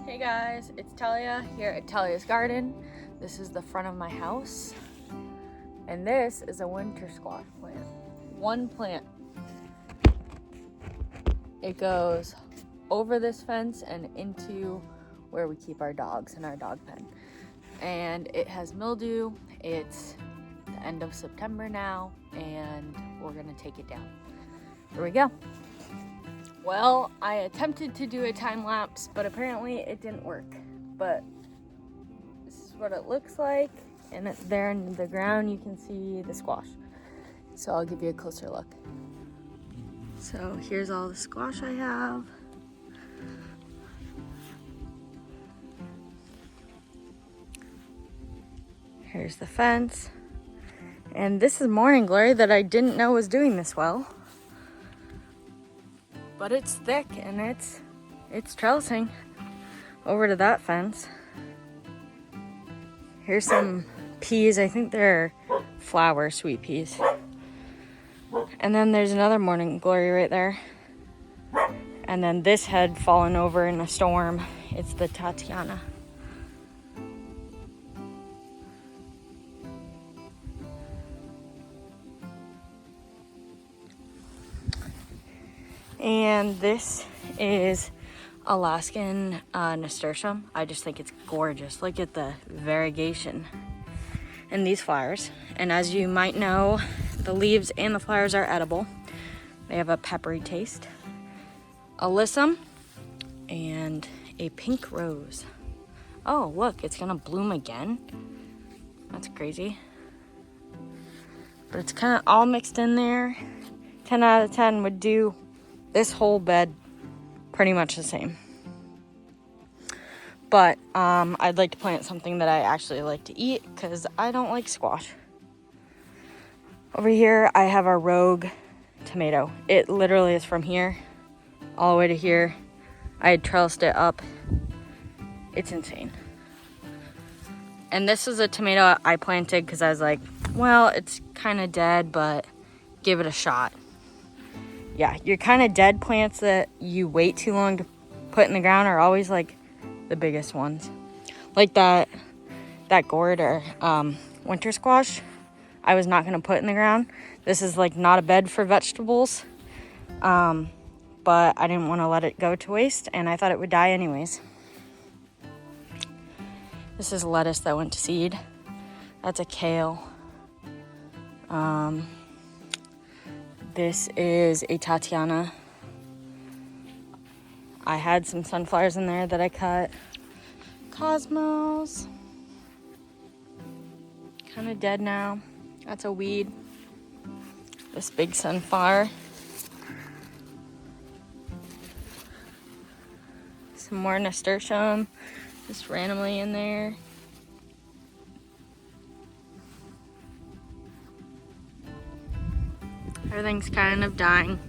Hey guys, it's Talia here at Talia's Garden. This is the front of my house, and this is a winter squash plant. One plant. It goes over this fence and into where we keep our dogs in our dog pen. And it has mildew. It's the end of September now, and we're gonna take it down. Here we go. Well, I attempted to do a time lapse, but apparently it didn't work. But this is what it looks like, and it's there in the ground. You can see the squash. So I'll give you a closer look. So here's all the squash I have. Here's the fence. And this is morning glory that I didn't know was doing this well. But it's thick and it's trellising over to that fence. Here's some peas. I think they're flower sweet peas. And then there's another morning glory right there. And then this had fallen over in a storm. It's the Tatiana. And this is Alaskan nasturtium. I just think it's gorgeous. Look at the variegation in these flowers. And as you might know, the leaves and the flowers are edible. They have a peppery taste. Alyssum and a pink rose. Oh, look, it's gonna bloom again. That's crazy. But it's kind of all mixed in there. 10 out of 10 would do this whole bed pretty much the same. But I'd like to plant something that I actually like to eat because I don't like squash. Over here I have a rogue tomato. It literally is from here all the way to here. I had trellised it up. It's insane. And this is a tomato I planted because I was like, well, it's kind of dead, but give it a shot. Yeah, your kind of dead plants that you wait too long to put in the ground are always like the biggest ones. Like that gourd or winter squash, I was not gonna put in the ground. This is like not a bed for vegetables, but I didn't want to let it go to waste, and I thought it would die anyways. This is lettuce that went to seed. That's a kale. This is a Tatiana. I had some sunflowers in there that I cut. Cosmos. Kind of dead now. That's a weed. This big sunflower. Some more nasturtium. Just randomly in there. Everything's kind of dying.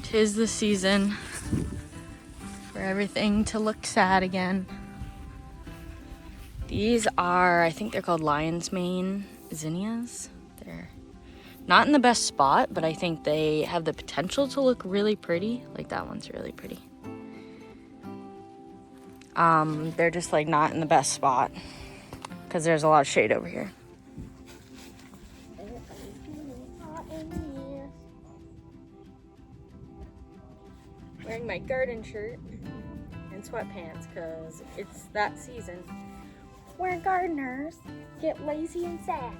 'Tis the season for everything to look sad again. These are, I think they're called lion's mane zinnias. They're not in the best spot, but I think they have the potential to look really pretty. Like that one's really pretty. They're just like not in the best spot because there's a lot of shade over here. Wearing my garden shirt and sweatpants because it's that season where gardeners get lazy and sad.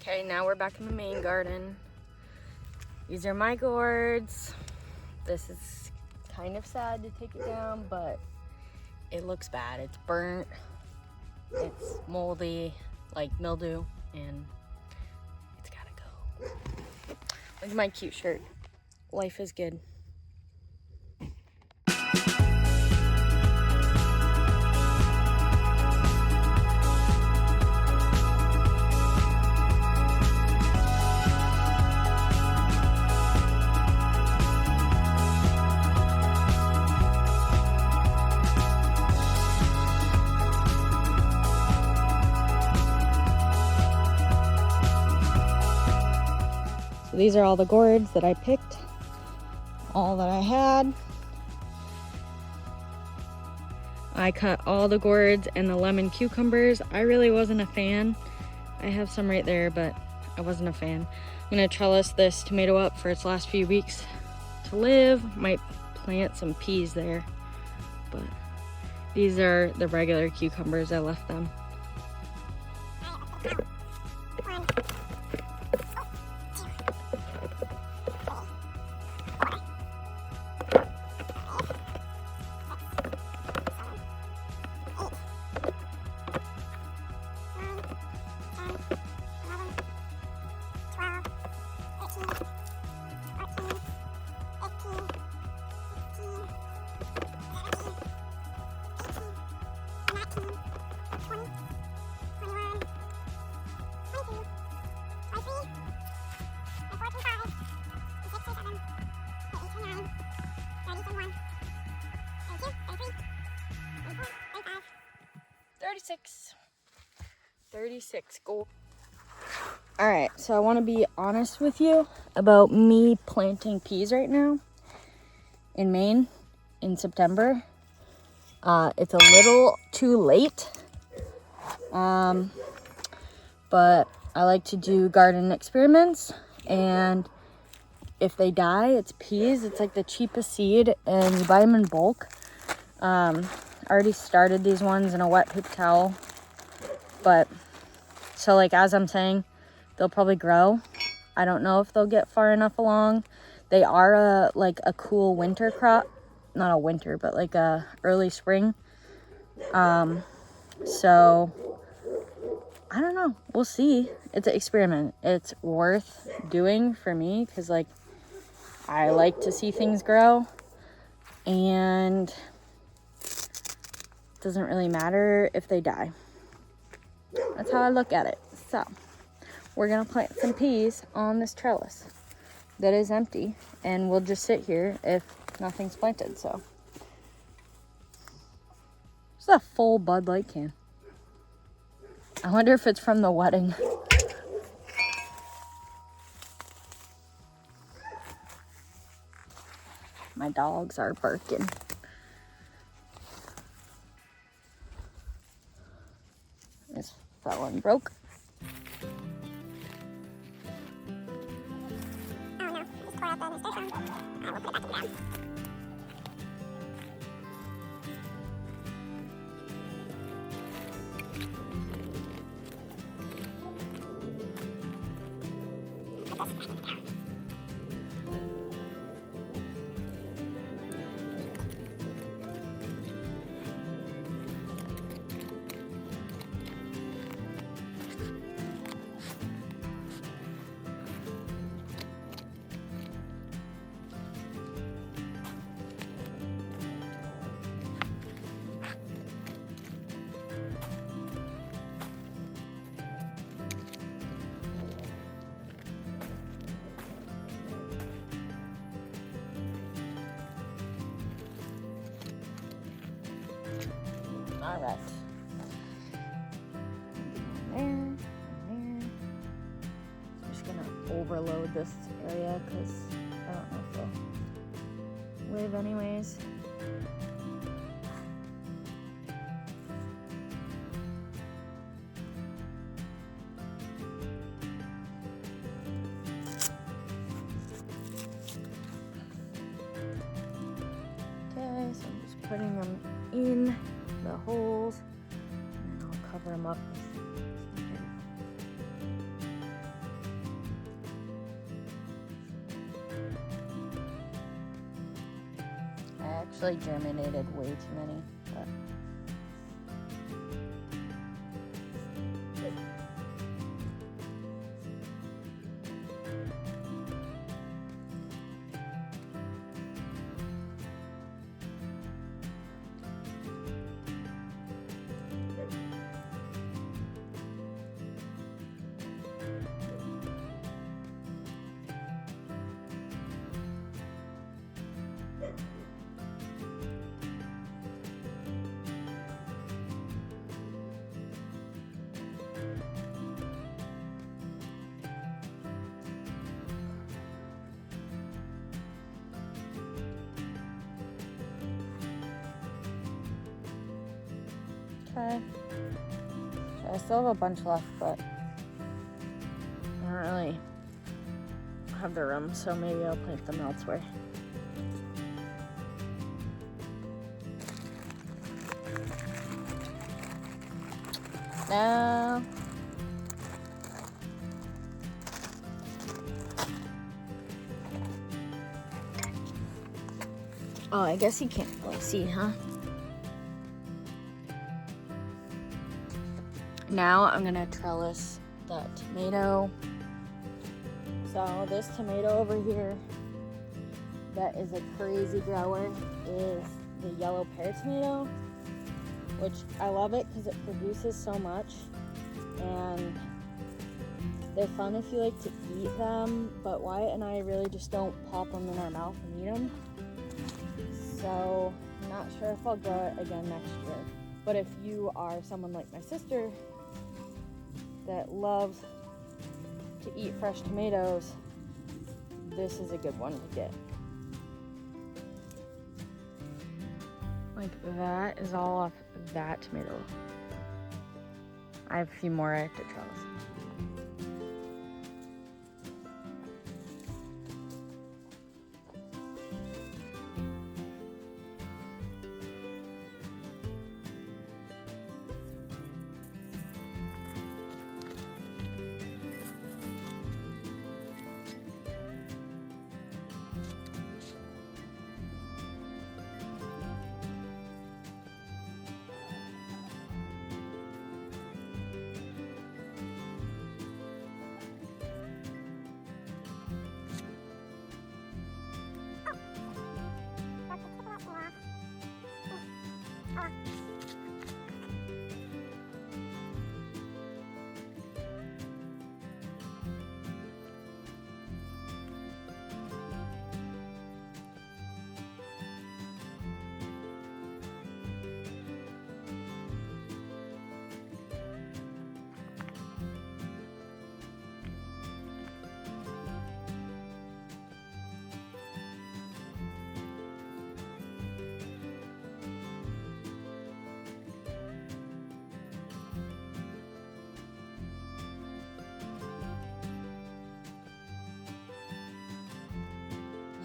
Okay, now we're back in the main garden. These are my gourds. This is kind of sad to take it down, but it looks bad. It's burnt, it's moldy, like mildew, and it's gotta go. Look at my cute shirt. Life is good. So these are all the gourds that I picked, all that I had. I cut all the gourds and the lemon cucumbers. I really wasn't a fan. I have some right there, but I wasn't a fan. I'm gonna trellis this tomato up for its last few weeks to live. Might plant some peas there, but these are the regular cucumbers. I left them. $36 gold. All right, so I want to be honest with you about me planting peas right now in Maine in September. It's a little too late, but I like to do garden experiments, and if they die, it's peas. It's like the cheapest seed, and you buy them in bulk. I already started these ones in a wet paper towel, but so like as I'm saying, they'll probably grow. I don't know if they'll get far enough along. They are like a cool winter crop, not a winter, but like a early spring. So I don't know, we'll see. It's an experiment. It's worth doing for me because like I like to see things grow, and it doesn't really matter if they die. That's how I look at it. So we're gonna plant some peas on this trellis that is empty, and we'll just sit here if nothing's planted. So it's a full Bud Light can. I wonder if it's from the wedding. My dogs are barking. This fell and broke. Oh no, just tore out the styrofoam. We'll put it back in the ground. All right. There. I'm just gonna overload this area because I don't know if they'll live anyways. Okay, so I'm just putting them in the holes, and then I'll cover them up with some dirt. actually germinated way too many, but okay. So I still have a bunch left, but I don't really have the room, so maybe I'll plant them elsewhere. No. Oh, I guess you can't really see, huh? Now I'm gonna trellis the tomato. So this tomato over here that is a crazy grower is the yellow pear tomato, which I love it because it produces so much, and they're fun if you like to eat them, but Wyatt and I really just don't pop them in our mouth and eat them. So I'm not sure if I'll grow it again next year. But if you are someone like my sister that loves to eat fresh tomatoes, this is a good one to get. Like that is all off that tomato. I have a few more I have to trellis.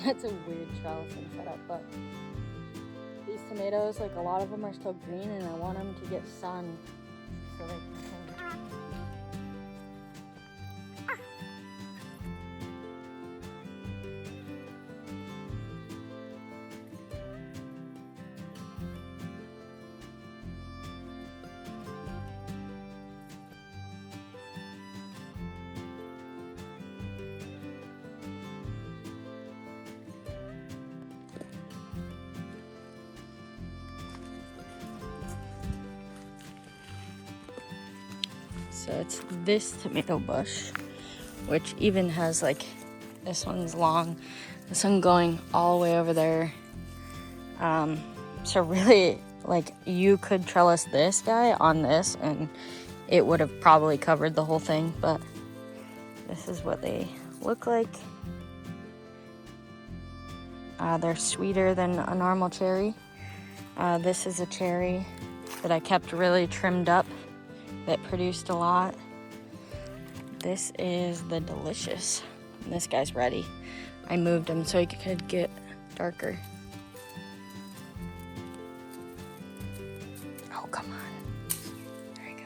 That's a weird trellising setup, but these tomatoes, like a lot of them are still green, and I want them to get sun so they can. So it's this tomato bush, which even has like, this one's long, this one going all the way over there. So really, like, you could trellis this guy on this and it would have probably covered the whole thing, but this is what they look like. They're sweeter than a normal cherry. This is a cherry that I kept really trimmed up that produced a lot. This is the delicious. And this guy's ready. I moved him so he could get darker. Oh, come on. There you go.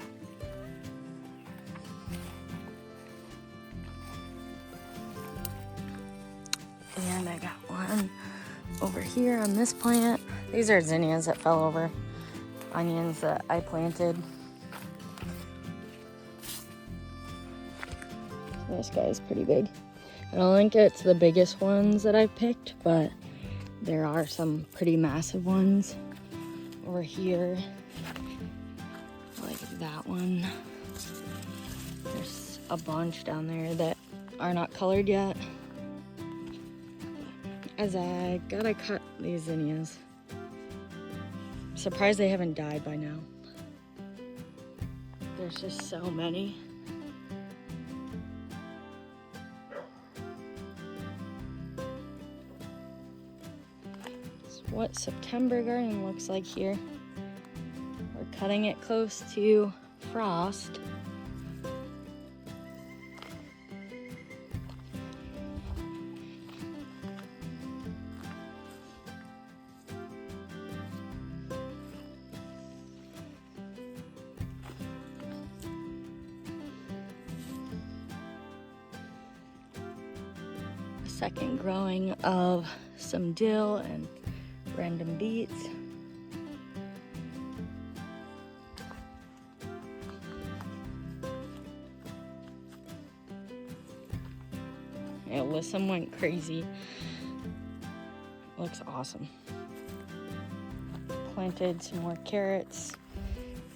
And I got one Over here on this plant, these are zinnias that fell over, onions that I planted. This guy is pretty big. I don't think it's the biggest ones that I've picked, but there are some pretty massive ones over here, like that one. There's a bunch down there that are not colored yet. As I gotta cut these zinnias. I'm surprised they haven't died by now. There's just so many. That's what September garden looks like here. We're cutting it close to frost. Second growing of some dill and random beets. Alyssum went crazy. Looks awesome. Planted some more carrots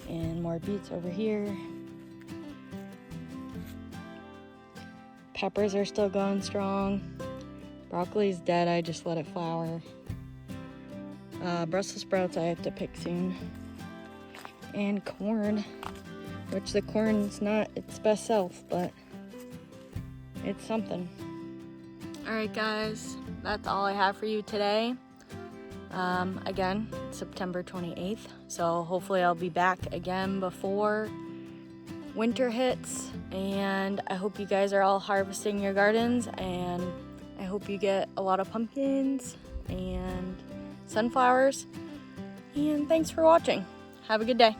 and more beets over here. Peppers are still going strong. Broccoli's dead, I just let it flower. Brussels sprouts I have to pick soon. And corn, which the corn's not its best self, but it's something. All right, guys, that's all I have for you today. Again, September 28th, so hopefully I'll be back again before winter hits, and I hope you guys are all harvesting your gardens, and I hope you get a lot of pumpkins and sunflowers, and thanks for watching. Have a good day.